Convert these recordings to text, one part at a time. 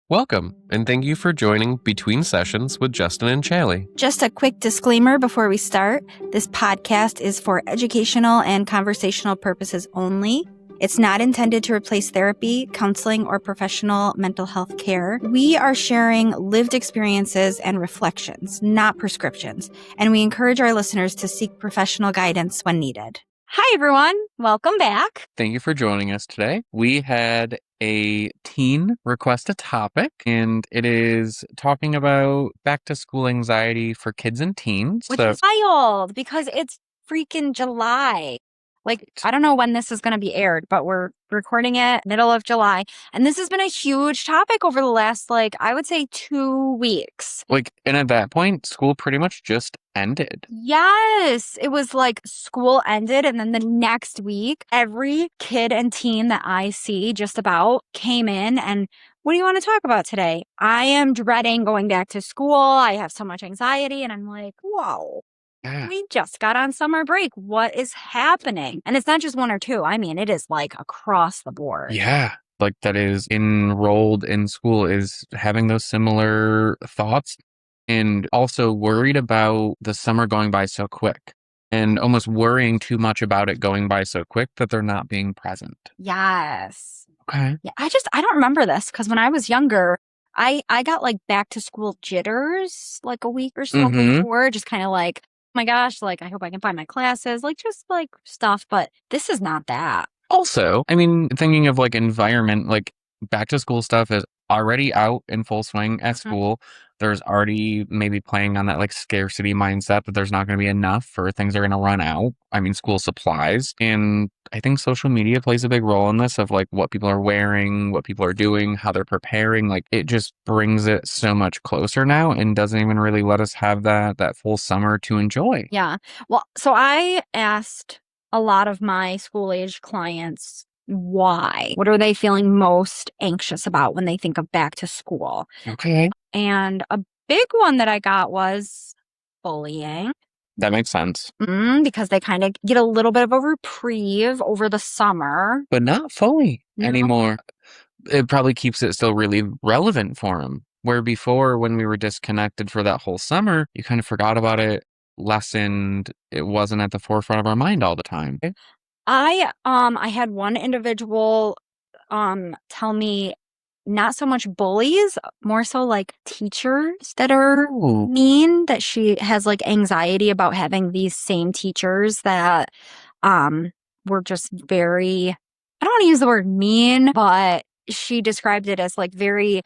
Welcome, and thank you for joining Between Sessions with Justin and Challie. Just a quick disclaimer before we start. This podcast is for educational and conversational purposes only. It's not intended to replace therapy, counseling, or professional mental health care. We are sharing lived experiences and reflections, not prescriptions, and we encourage our listeners to seek professional guidance when needed. Hi, everyone. Welcome back. Thank you for joining us today. We had a teen request a topic, and it is talking about back-to-school anxiety for kids and teens. Which is wild because it's freaking July. I don't know when this is going to be aired, but we're recording it middle of July. And this has been a huge topic over the last, I would say 2 weeks. And at that point, school pretty much just ended. Yes. It was like school ended. And then the next week, every kid and teen that I see just about came in and what do you want to talk about today? I am dreading going back to school. I have so much anxiety. And I'm like, whoa. Yeah. We just got on summer break. What is happening? And it's not just one or two. I mean, it is across the board. Yeah. That is enrolled in school is having those similar thoughts and also worried about the summer going by so quick and almost worrying too much about it going by so quick that they're not being present. Yes. Okay. Yeah, I don't remember this because when I was younger, I got back to school jitters a week or so before, just kind of my gosh, I hope I can find my classes, just stuff, but this is not that. Also, I mean, thinking of environment, back to school stuff is already out in full swing at school. There's already maybe playing on that scarcity mindset that there's not going to be enough or things are going to run out. I mean, school supplies. And I think social media plays a big role in this of what people are wearing, what people are doing, how they're preparing. It just brings it so much closer now and doesn't even really let us have that full summer to enjoy. Yeah. Well, so I asked a lot of my school-age clients why. What are they feeling most anxious about when they think of back to school? Okay. And a big one that I got was bullying. That makes sense. Because they kind of get a little bit of a reprieve over the summer. But not fully anymore. No. It probably keeps it still really relevant for them. Where before, when we were disconnected for that whole summer, you kind of forgot about it, lessened. It wasn't at the forefront of our mind all the time. I had one individual tell me not so much bullies, more so teachers that are mean, that she has anxiety about having these same teachers that were just very, I don't want to use the word mean, but she described it as very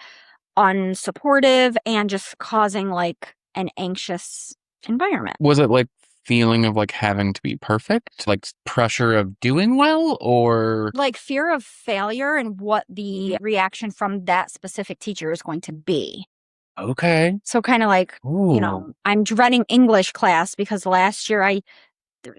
unsupportive and just causing an anxious environment. Was it feeling of having to be perfect, pressure of doing well, or fear of failure and what the reaction from that specific teacher is going to be? Okay. So kind of I'm dreading English class because last year I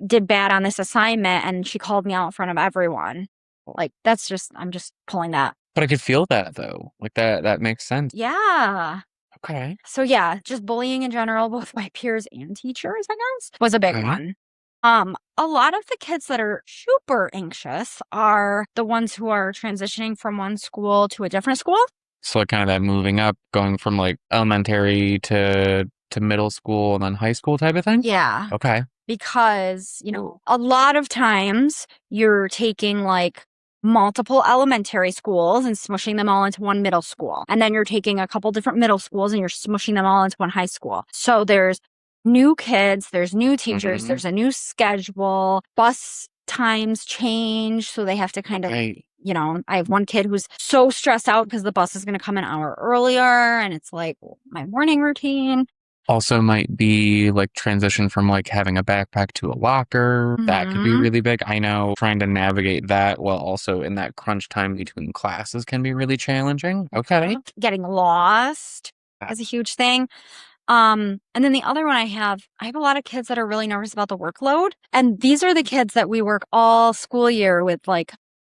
did bad on this assignment and she called me out in front of everyone. I'm just pulling that. But I could feel that though. That makes sense. Yeah. Okay. So yeah, just bullying in general, both by peers and teachers, I guess, was a big one. A lot of the kids that are super anxious are the ones who are transitioning from one school to a different school. So kind of that moving up, going from elementary to middle school and then high school type of thing? Yeah. Okay. Because, a lot of times you're taking multiple elementary schools and smushing them all into one middle school. And then you're taking a couple different middle schools and you're smushing them all into one high school. So there's new kids, there's new teachers, there's a new schedule, bus times change. So they have to kind of, I have one kid who's so stressed out because the bus is going to come an hour earlier. And it's my morning routine. Also might be transition from having a backpack to a locker. That could be really big. I know trying to navigate that while also in that crunch time between classes can be really challenging. Okay. Getting lost is a huge thing. And then the other one I have a lot of kids that are really nervous about the workload. And these are the kids that we work all school year with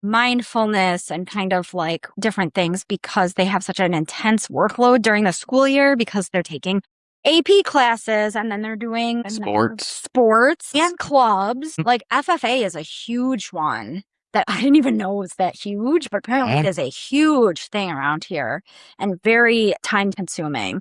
mindfulness and kind of different things because they have such an intense workload during the school year because they're taking AP classes and then they're doing sports and clubs. FFA is a huge one. that I didn't even know was that huge, but apparently it is a huge thing around here and very time consuming.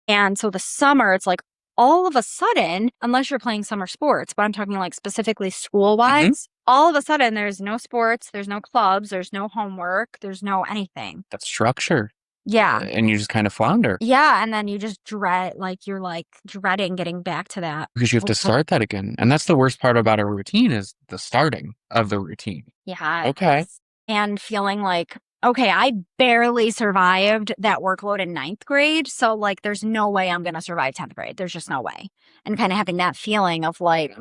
And so the summer, it's like all of a sudden, unless you're playing summer sports, but I'm talking like specifically school wise, all of a sudden there's no sports, there's no clubs, there's no homework, there's no anything. That's structure. Yeah. And you just kind of flounder. Yeah. And then you just you're like dreading getting back to that. Because you have to start that again. And that's the worst part about a routine is the starting of the routine. Yeah. Okay. And feeling like, okay, I barely survived that workload in 9th grade. So, like, there's no way I'm going to survive 10th grade. There's just no way. And kind of having that feeling of like,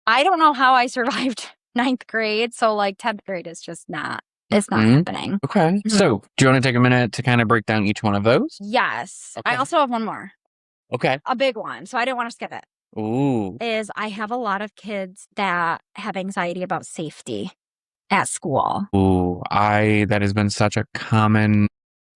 I don't know how I survived 9th grade. So, like, 10th grade is just not, it's not happening. Okay. So, do you want to take a minute to kind of break down each one of those? Yes. Okay. I also have one more. Okay. A big one. So, I didn't want to skip it. Ooh. Is I have a lot of kids that have anxiety about safety at school. Ooh, that has been such a common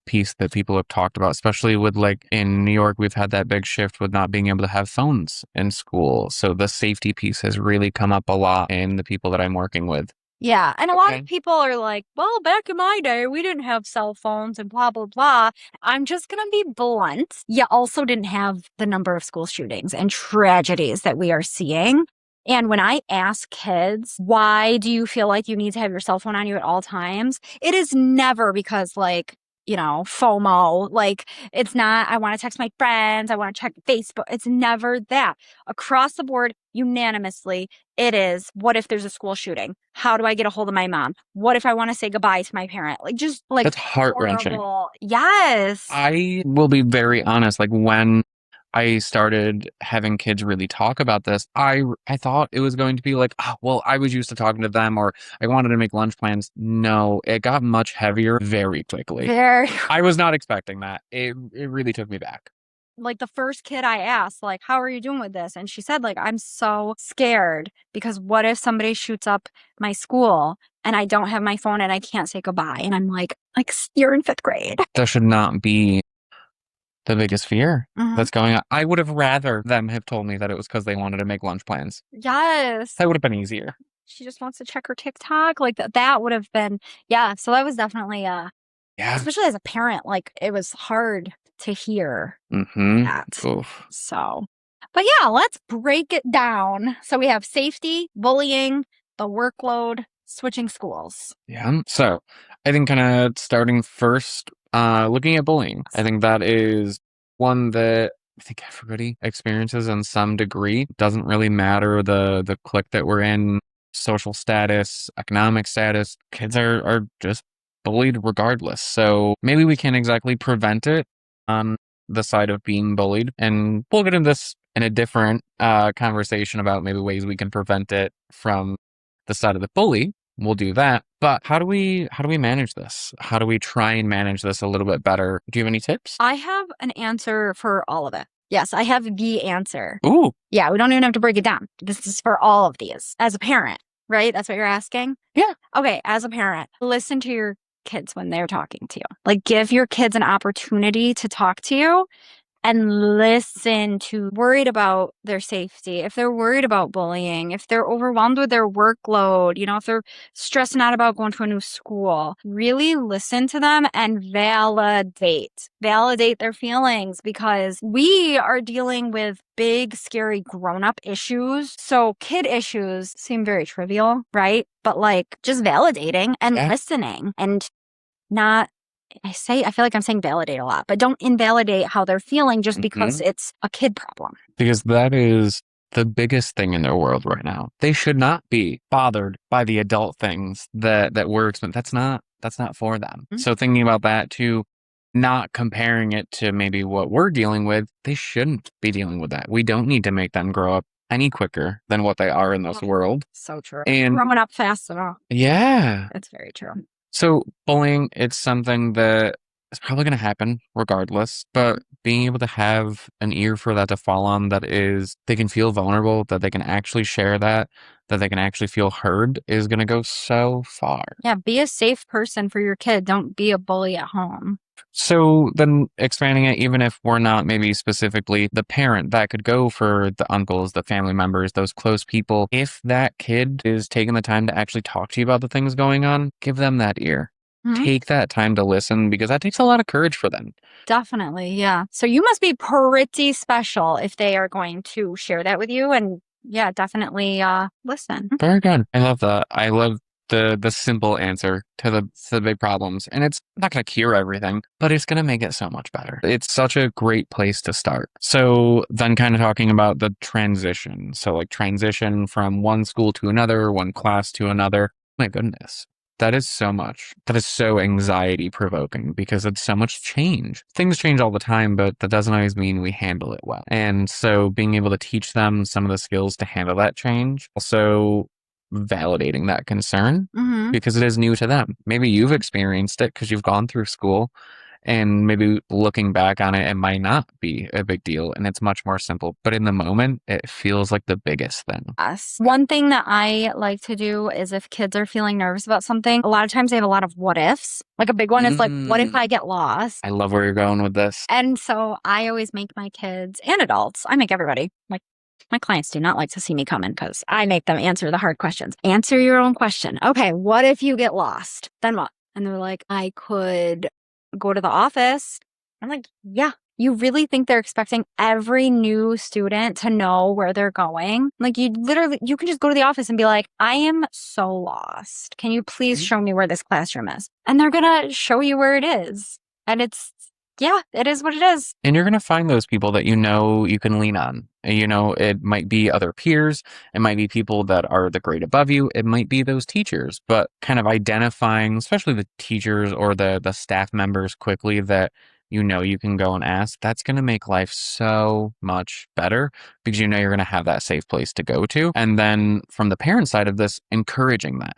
piece that people have talked about, especially with like in New York, we've had that big shift with not being able to have phones in school. So the safety piece has really come up a lot in the people that I'm working with. Yeah. And a lot of people are like, well, back in my day, we didn't have cell phones and blah, blah, blah. I'm just going to be blunt. You also didn't have the number of school shootings and tragedies that we are seeing. And when I ask kids, why do you feel like you need to have your cell phone on you at all times? It is never because like, you know, FOMO. Like, it's not, I want to text my friends, I want to check Facebook. It's never that. Across the board, unanimously, it is, what if there's a school shooting? How do I get a hold of my mom? What if I want to say goodbye to my parent? Like, just like, that's heart-wrenching. Yes. I will be very honest. Like, when I started having kids really talk about this, I thought it was going to be like, oh, well, I was used to talking to them or I wanted to make lunch plans. No, it got much heavier very quickly. I was not expecting that. It really took me back. Like the first kid I asked, like, how are you doing with this? And she said, like, I'm so scared because what if somebody shoots up my school and I don't have my phone and I can't say goodbye? And I'm like, you're in 5th grade. That should not be the biggest fear that's going on. I would have rather them have told me that it was because they wanted to make lunch plans. Yes. That would have been easier. She just wants to check her TikTok. Like that would have been, yeah. So that was definitely, especially as a parent, like it was hard to hear that. Oof. So, but yeah, let's break it down. So we have safety, bullying, the workload, switching schools. Yeah. So I think kind of starting first, looking at bullying. I think that is one that I think everybody experiences in some degree. Doesn't really matter the clique that we're in, social status, economic status. Kids are just bullied regardless. So maybe we can't exactly prevent it on the side of being bullied. And we'll get into this in a different conversation about maybe ways we can prevent it from the side of the bully. We'll do that. But how do we manage this? How do we try and manage this a little bit better? Do you have any tips? I have an answer for all of it. Yes, I have the answer. Ooh. Yeah, we don't even have to break it down. This is for all of these. As a parent, right? That's what you're asking? Yeah. Okay, as a parent, listen to your kids when they're talking to you. Like, give your kids an opportunity to talk to you and listen to worried about their safety, if they're worried about bullying, if they're overwhelmed with their workload, you know, if they're stressing out about going to a new school, really listen to them and validate their feelings because we are dealing with big, scary grown-up issues. So kid issues seem very trivial, right? But like just validating and listening and not I feel like I'm saying validate a lot, but don't invalidate how they're feeling just because it's a kid problem. Because that is the biggest thing in their world right now. They should not be bothered by the adult things that we're experiencing. That's not for them. So thinking about that too, not comparing it to maybe what we're dealing with, they shouldn't be dealing with that. We don't need to make them grow up any quicker than what they are in this world. So true. And growing up fast enough. Yeah. That's very true. So bullying, it's something that it's probably going to happen regardless, but being able to have an ear for that to fall on that is they can feel vulnerable, that they can actually share that they can actually feel heard is going to go so far. Yeah, be a safe person for your kid. Don't be a bully at home. So then expanding it, even if we're not maybe specifically the parent, that could go for the uncles, the family members, those close people. If that kid is taking the time to actually talk to you about the things going on, give them that ear. Mhm. Take that time to listen because that takes a lot of courage for them. Definitely, yeah. So you must be pretty special if they are going to share that with you. And yeah, definitely listen. Very good. I love that. I love the simple answer to the big problems. And it's not going to cure everything, but it's going to make it so much better. It's such a great place to start. So then kind of talking about the transition. So like transition from one school to another, one class to another. My goodness. That is so much. That is so anxiety provoking because it's so much change. Things change all the time, but that doesn't always mean we handle it well. And so being able to teach them some of the skills to handle that change, also validating that concern Mm-hmm. because it is new to them. Maybe you've experienced it because you've gone through school and maybe looking back on it, it might not be a big deal and it's much more simple. But in the moment, it feels like the biggest thing. Yes. One thing that I like to do is if kids are feeling nervous about something, a lot of times they have a lot of what ifs. Like a big one is like, what if I get lost? I love where you're going with this. And so I always make my kids and adults, I make everybody, like my clients do not like to see me come in because I make them answer the hard questions. Answer your own question. Okay, what if you get lost? Then what? And they're like, I could go to the office. I'm like, yeah. You really think they're expecting every new student to know where they're going? Like you can just go to the office and be like, I am so lost. Can you please show me where this classroom is? And they're going to show you where it is. And yeah, it is what it is. And you're going to find those people that you know you can lean on. You know, it might be other peers. It might be people that are the grade above you. It might be those teachers, but kind of identifying, especially the teachers or the staff members quickly that you know you can go and ask. That's going to make life so much better because you know you're going to have that safe place to go to. And then from the parent side of this, encouraging that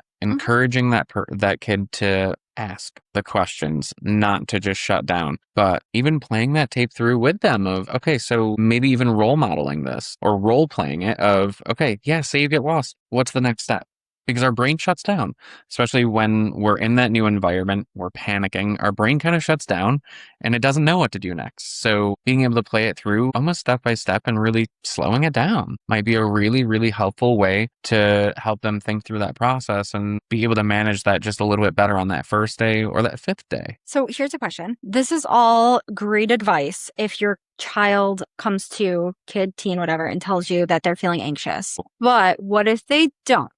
kid to ask the questions, not to just shut down, but even playing that tape through with them of, okay, so maybe even role modeling this or role playing it of, okay, yeah, say you get lost. What's the next step? Because our brain shuts down, especially when we're in that new environment, we're panicking, our brain kind of shuts down and it doesn't know what to do next. So being able to play it through almost step by step and really slowing it down might be a really, really helpful way to help them think through that process and be able to manage that just a little bit better on that first day or that fifth day. So here's a question. This is all great advice if your child comes to you, kid, teen, whatever, and tells you that they're feeling anxious. But what if they don't?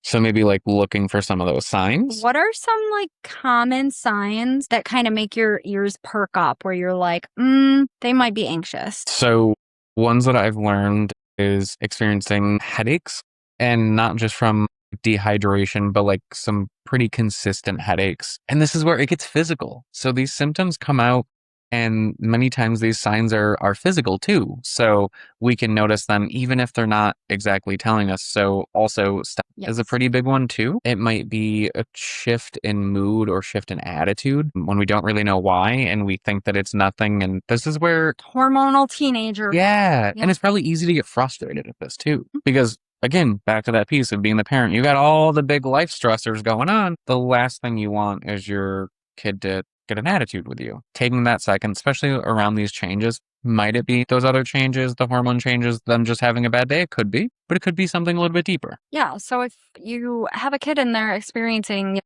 So maybe like looking for some of those signs. What are some like common signs that kind of make your ears perk up where you're like, they might be anxious? So ones that I've learned is experiencing headaches and not just from dehydration, but like some pretty consistent headaches. And this is where it gets physical. So these symptoms come out and many times these signs are physical too. So we can notice them even if they're not exactly telling us. So also is a pretty big one too. It might be a shift in mood or shift in attitude when we don't really know why and we think that it's nothing. And this is where hormonal teenager. Yeah. And it's probably easy to get frustrated at this too. Because again, back to that piece of being the parent, you got all the big life stressors going on. The last thing you want is your kid to get an attitude with you. Taking that second, especially around these changes, might it be those other changes, the hormone changes, them just having a bad day? It could be, but it could be something a little bit deeper. Yeah. So if you have a kid and they're experiencing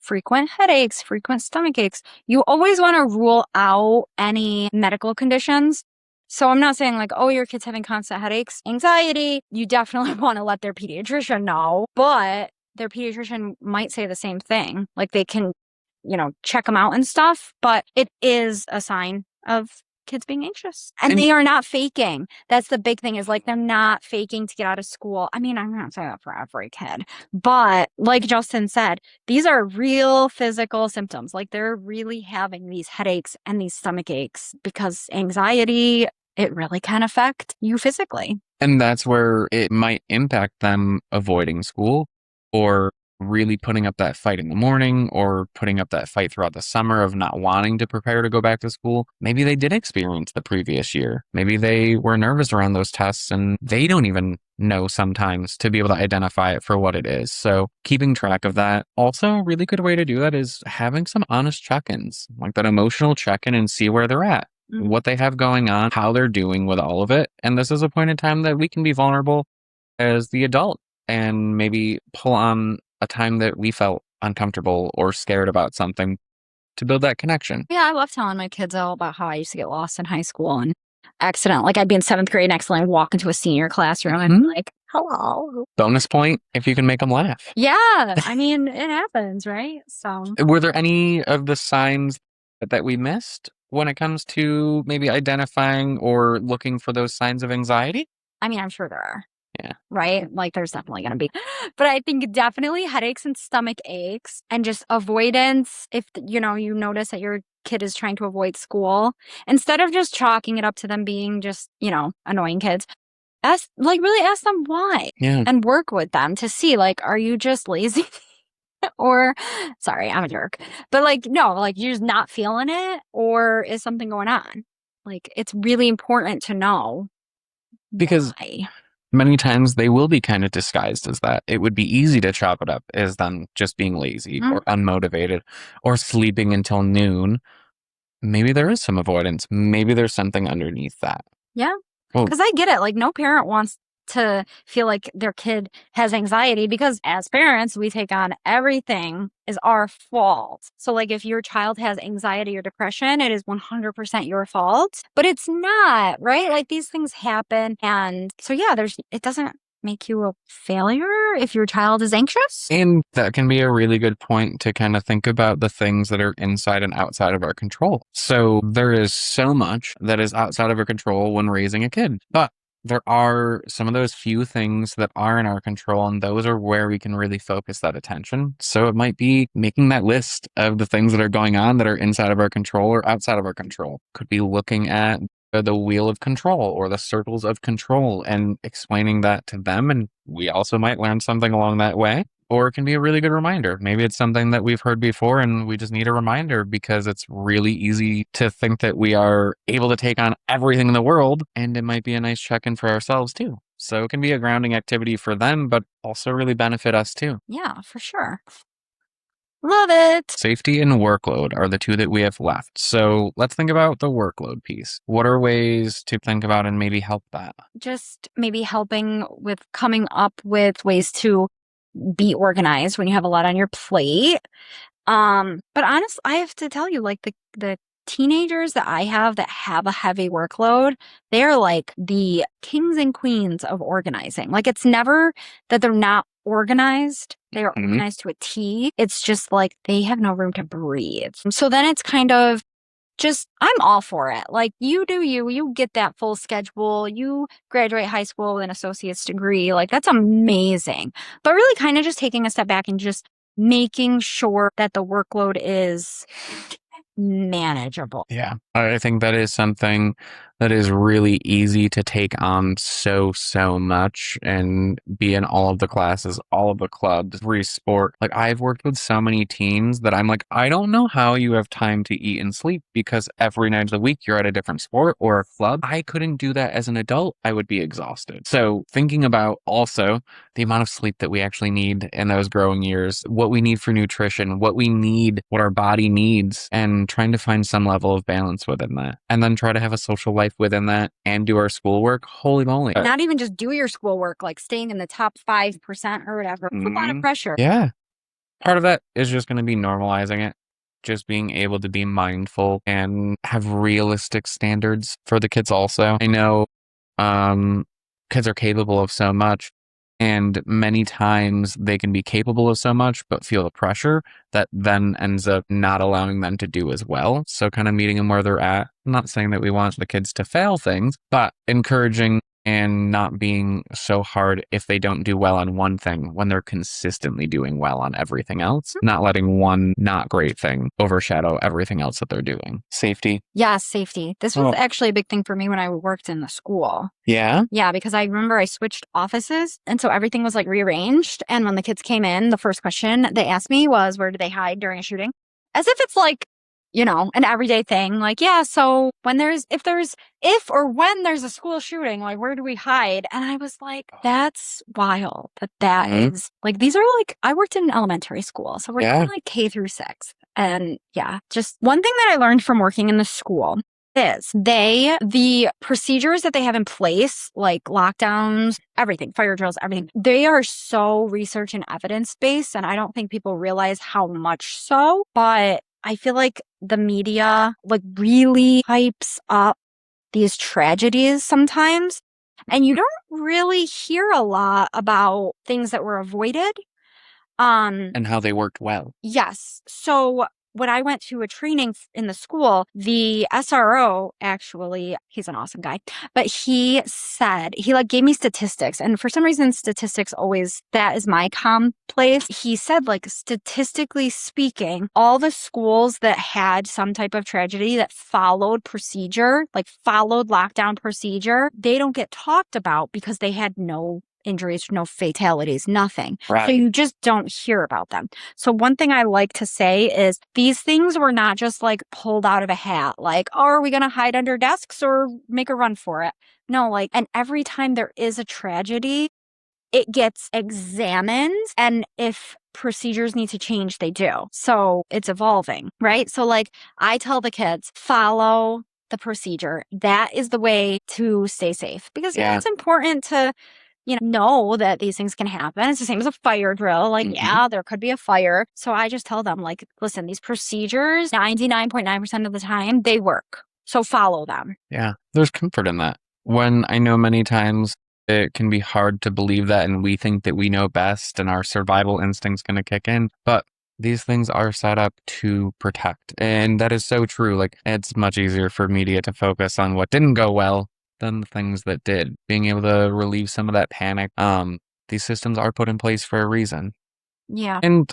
frequent headaches, frequent stomach aches, you always want to rule out any medical conditions. So I'm not saying like, oh, your kid's having constant headaches, anxiety. You definitely want to let their pediatrician know, but their pediatrician might say the same thing. Like they can, check them out and stuff, but it is a sign of kids being anxious. And they are not faking. That's the big thing is like they're not faking to get out of school. I mean, I'm not saying that for every kid, but like Justin said, these are real physical symptoms. Like they're really having these headaches and these stomach aches because anxiety, it really can affect you physically. And that's where it might impact them avoiding school or really putting up that fight in the morning or putting up that fight throughout the summer of not wanting to prepare to go back to school. Maybe they did experience the previous year. Maybe they were nervous around those tests and they don't even know sometimes to be able to identify it for what it is. So keeping track of that. Also, a really good way to do that is having some honest check-ins, like that emotional check-in and see where they're at, what they have going on, how they're doing with all of it. And this is a point in time that we can be vulnerable as the adult and maybe pull on a time that we felt uncomfortable or scared about something to build that connection. Yeah, I love telling my kids all about how I used to get lost in high school and accident. Like I'd be in 7th grade and accidentally walk into a senior classroom and be like, hello. Bonus point if you can make them laugh. Yeah, I mean, it happens, right? So, Were there any of the signs that we missed when it comes to maybe identifying or looking for those signs of anxiety? I mean, I'm sure there are. Yeah. Right? Like there's definitely going to be. But I think definitely headaches and stomach aches and just avoidance. If, you notice that your kid is trying to avoid school, instead of just chalking it up to them being just, annoying kids, really ask them why. Yeah. And work with them to see, like, are you just lazy? Or, sorry, I'm a jerk. But no, you're just not feeling it, or is something going on? Like, it's really important to know because why. Many times they will be kind of disguised as that. It would be easy to chop it up as them just being lazy or unmotivated or sleeping until noon. Maybe there is some avoidance. Maybe there's something underneath that. Yeah. Well, Because I get it. Like, no parent wants to feel like their kid has anxiety because as parents, we take on everything is our fault. So, if your child has anxiety or depression, it is 100% your fault, but it's not, right? These things happen. And so, yeah, it doesn't make you a failure if your child is anxious. And that can be a really good point to kind of think about the things that are inside and outside of our control. So there is so much that is outside of our control when raising a kid, but there are some of those few things that are in our control, and those are where we can really focus that attention. So it might be making that list of the things that are going on that are inside of our control or outside of our control. Could be looking at the wheel of control or the circles of control and explaining that to them. And we also might learn something along that way. Or it can be a really good reminder. Maybe it's something that we've heard before and we just need a reminder because it's really easy to think that we are able to take on everything in the world. And it might be a nice check-in for ourselves too. So it can be a grounding activity for them, but also really benefit us too. Yeah, for sure. Love it. Safety and workload are the two that we have left. So let's think about the workload piece. What are ways to think about and maybe help that? Just maybe helping with coming up with ways to be organized when you have a lot on your plate. But honestly, I have to tell you, the teenagers that I have that have a heavy workload, they're like the kings and queens of organizing. It's never that they're not organized. They are organized to a T. It's just they have no room to breathe. So then it's kind of just, I'm all for it. You do you get that full schedule, you graduate high school with an associate's degree. That's amazing. But really kind of just taking a step back and just making sure that the workload is manageable. Yeah, I think that is something that is really easy to take on so much and be in all of the classes, all of the clubs, every sport. I've worked with so many teens that I'm like, I don't know how you have time to eat and sleep because every night of the week you're at a different sport or a club. I couldn't do that as an adult. I would be exhausted. So thinking about also the amount of sleep that we actually need in those growing years, what we need for nutrition, what we need, what our body needs, and trying to find some level of balance within that. And then try to have a social life within that and do our schoolwork. Holy moly. Not even just do your schoolwork, staying in the top 5% or whatever. It's a lot of pressure. Yeah. Part of that is just going to be normalizing it. Just being able to be mindful and have realistic standards for the kids also. I know kids are capable of so much. And many times they can be capable of so much, but feel the pressure that then ends up not allowing them to do as well. So kind of meeting them where they're at. I'm not saying that we want the kids to fail things, but encouraging and not being so hard if they don't do well on one thing when they're consistently doing well on everything else, not letting one not great thing overshadow everything else that they're doing. Safety. Yes, safety. This was actually a big thing for me when I worked in the school. Yeah? Yeah, because I remember I switched offices, and so everything was like rearranged. And when the kids came in, the first question they asked me was, where do they hide during a shooting? As if it's like, an everyday thing. Like, yeah, so when if or when there's a school shooting, like, where do we hide? And I was like, that's wild. That is like, these are like, I worked in elementary school, so we're talking like K through 6. And yeah, just one thing that I learned from working in the school is the procedures that they have in place, like lockdowns, everything, fire drills, everything, they are so research and evidence based. And I don't think people realize how much so, but I feel like the media like really hypes up these tragedies sometimes. And you don't really hear a lot about things that were avoided. And how they worked well. Yes. So when I went to a training in the school, the SRO actually, he's an awesome guy, but he said, he like gave me statistics. And for some reason, statistics always, that is my calm place. He said, like, statistically speaking, all the schools that had some type of tragedy that followed procedure, like followed lockdown procedure, they don't get talked about because they had no injuries, no fatalities, nothing. Right. So you just don't hear about them. So one thing I like to say is these things were not just like pulled out of a hat, like, oh, are we going to hide under desks or make a run for it? No, like, and every time there is a tragedy, it gets examined, and if procedures need to change, they do. So it's evolving, right? So like I tell the kids, follow the procedure. That is the way to stay safe, because it's important to know that these things can happen. It's the same as a fire drill. Like, yeah, there could be a fire. So I just tell them, like, listen, these procedures, 99.9% of the time, they work. So follow them. Yeah, there's comfort in that. When I know many times it can be hard to believe that, and we think that we know best and our survival instinct's going to kick in, but these things are set up to protect. And that is so true. Like, it's much easier for media to focus on what didn't go well than the things that did. Being able to relieve some of that panic. These systems are put in place for a reason. Yeah. And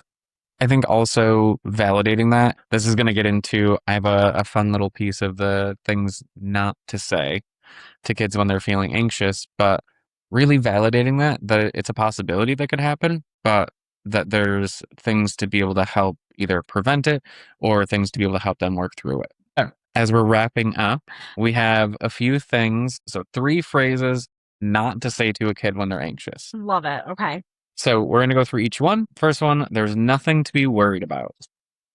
I think also validating that, this is going to get into, I have a fun little piece of the things not to say to kids when they're feeling anxious, but really validating that it's a possibility that could happen, but that there's things to be able to help either prevent it or things to be able to help them work through it. As we're wrapping up, we have a few things. So 3 phrases not to say to a kid when they're anxious. Love it. Okay. So we're going to go through each one. First one, there's nothing to be worried about.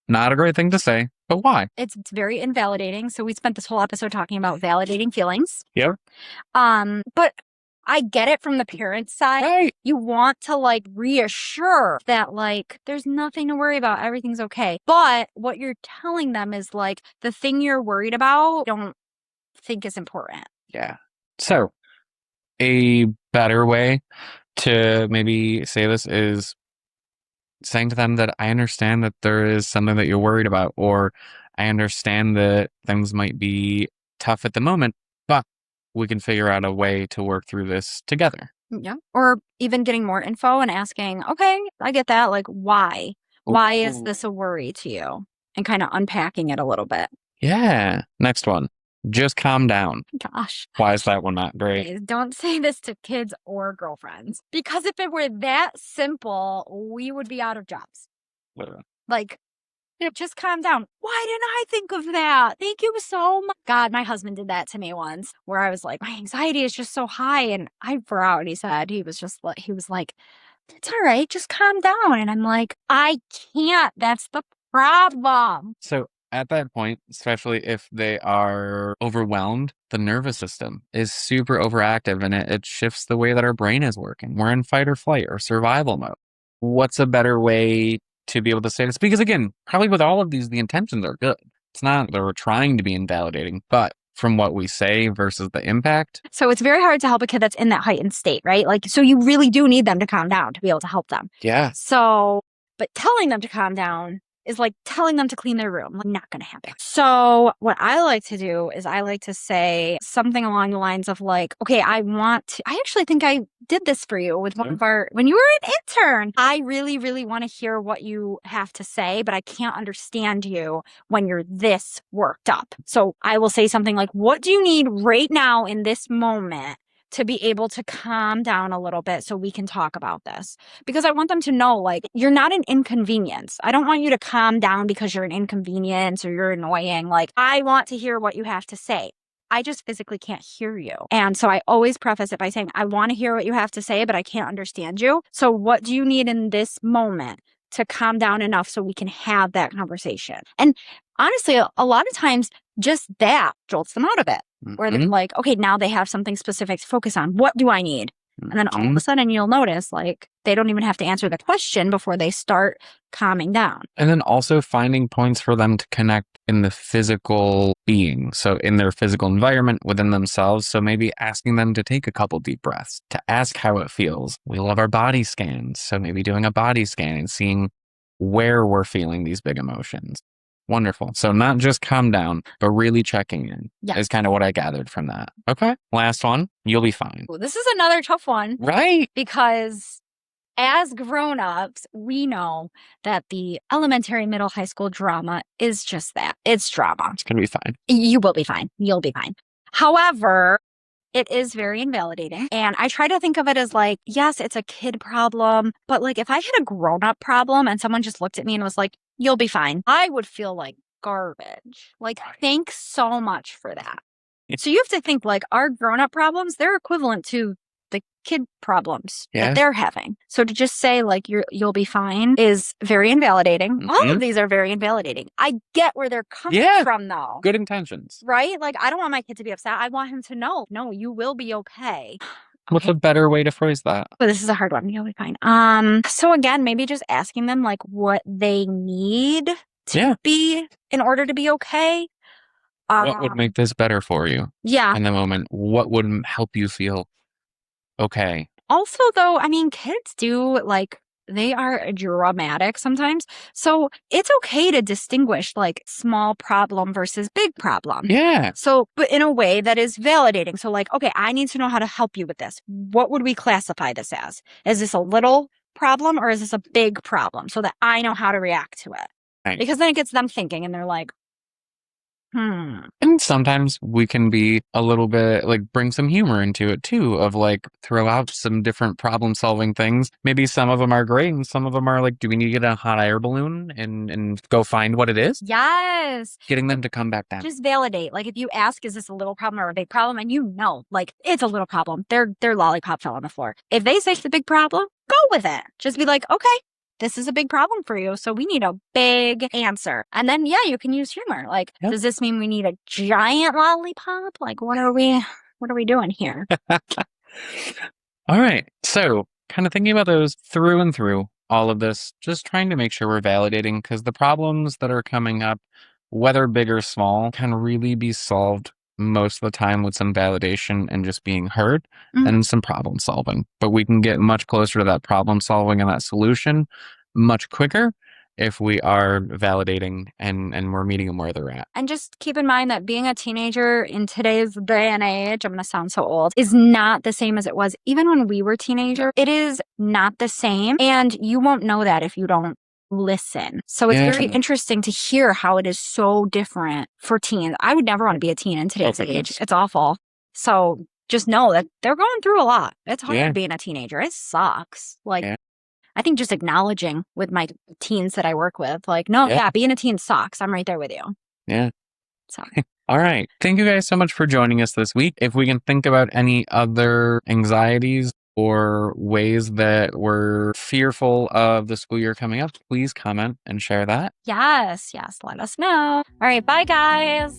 Not a great thing to say, but why? It's very invalidating. So we spent this whole episode talking about validating feelings. Yep. But I get it from the parent's side. Right. You want to like reassure that like there's nothing to worry about. Everything's okay. But what you're telling them is like the thing you're worried about, don't think is important. Yeah. So a better way to maybe say this is saying to them that I understand that there is something that you're worried about, or I understand that things might be tough at the moment, but we can figure out a way to work through this together. Yeah. Or even getting more info and asking, okay, I get that. Like, why? Why is this a worry to you? And kind of unpacking it a little bit. Yeah. Next one. Just calm down. Gosh. Why is that one not great? Please don't say this to kids or girlfriends. Because if it were that simple, we would be out of jobs. Literally. Like, just calm down. Why didn't I think of that? Thank you so much. God, my husband did that to me once where I was like, my anxiety is just so high. And I forgot what he said. He was like, it's all right. Just calm down. And I'm like, I can't. That's the problem. So at that point, especially if they are overwhelmed, the nervous system is super overactive and it shifts the way that our brain is working. We're in fight or flight or survival mode. What's a better way to be able to say this? Because again, probably with all of these, the intentions are good. It's not that we're trying to be invalidating, but from what we say versus the impact. So it's very hard to help a kid that's in that heightened state, right? Like, so you really do need them to calm down to be able to help them. Yeah. So, but telling them to calm down is like telling them to clean their room. Like, not gonna happen. So what I like to do is I like to say something along the lines of like, okay, I actually think I did this for you with one of when you were an intern. I really, really want to hear what you have to say, but I can't understand you when you're this worked up. So I will say something like, what do you need right now in this moment to be able to calm down a little bit so we can talk about this? Because I want them to know, like, you're not an inconvenience. I don't want you to calm down because you're an inconvenience or you're annoying. Like, I want to hear what you have to say. I just physically can't hear you. And so I always preface it by saying, I want to hear what you have to say, but I can't understand you. So what do you need in this moment to calm down enough so we can have that conversation? And honestly, a lot of times just that jolts them out of it. Where they're like, okay, now they have something specific to focus on. What do I need? And then all of a sudden you'll notice like they don't even have to answer the question before they start calming down. And then also finding points for them to connect in the physical being. So in their physical environment within themselves. So maybe asking them to take a couple deep breaths, to ask how it feels. We love our body scans. So maybe doing a body scan and seeing where we're feeling these big emotions. Wonderful. So not just calm down, but really checking in is kind of what I gathered from that. Okay. Last one. You'll be fine. Well, this is another tough one. Right. Because as grown-ups, we know that the elementary, middle, high school drama is just that. It's drama. It's going to be fine. You will be fine. You'll be fine. However, it is very invalidating. And I try to think of it as like, yes, it's a kid problem. But like if I had a grown-up problem and someone just looked at me and was like, you'll be fine, I would feel like garbage. Like, thanks so much for that. So you have to think like our grown-up problems, they're equivalent to the kid problems that they're having. So to just say like you'll be fine is very invalidating. All of these are very invalidating. I get where they're coming from though. Good intentions. Right? Like I don't want my kid to be upset. I want him to know, no, you will be okay. What's a better way to phrase that? But this is a hard one. You'll be fine. So again, maybe just asking them like what they need to be in order to be okay. What would make this better for you? Yeah. In the moment, what would help you feel okay? Also, though, I mean, kids do like they are dramatic sometimes. So it's okay to distinguish like small problem versus big problem. Yeah. So, but in a way that is validating. So like, okay, I need to know how to help you with this. What would we classify this as? Is this a little problem or is this a big problem? So that I know how to react to it. Right. Because then it gets them thinking and they're like, And sometimes we can be a little bit like bring some humor into it too, of like throw out some different problem solving things. Maybe some of them are great and some of them are like, do we need to get a hot air balloon and go find what it is? Yes. Getting them to come back down. Just validate. Like if you ask, is this a little problem or a big problem? And you know, like it's a little problem. Their lollipop fell on the floor. If they say it's a big problem, go with it. Just be like, okay, this is a big problem for you. So we need a big answer. And then, yeah, you can use humor. Like, does this mean we need a giant lollipop? Like, what are we doing here? All right. So kind of thinking about those through and through all of this, just trying to make sure we're validating because the problems that are coming up, whether big or small, can really be solved most of the time with some validation and just being heard and some problem solving. But we can get much closer to that problem solving and that solution much quicker if we are validating and we're meeting them where they're at. And just keep in mind that being a teenager in today's day and age, I'm going to sound so old, is not the same as it was even when we were teenagers. It is not the same. And you won't know that if you don't listen. So it's very interesting to hear how it is so different for teens. I would never want to be a teen in today's age. It's awful. So just know that they're going through a lot. It's hard being a teenager. It sucks. Like, I think just acknowledging with my teens that I work with, like, no, being a teen sucks. I'm right there with you. Yeah. So. All right. Thank you guys so much for joining us this week. If we can think about any other anxieties or ways that we're fearful of the school year coming up, please comment and share that. Yes. Let us know. All right. Bye, guys.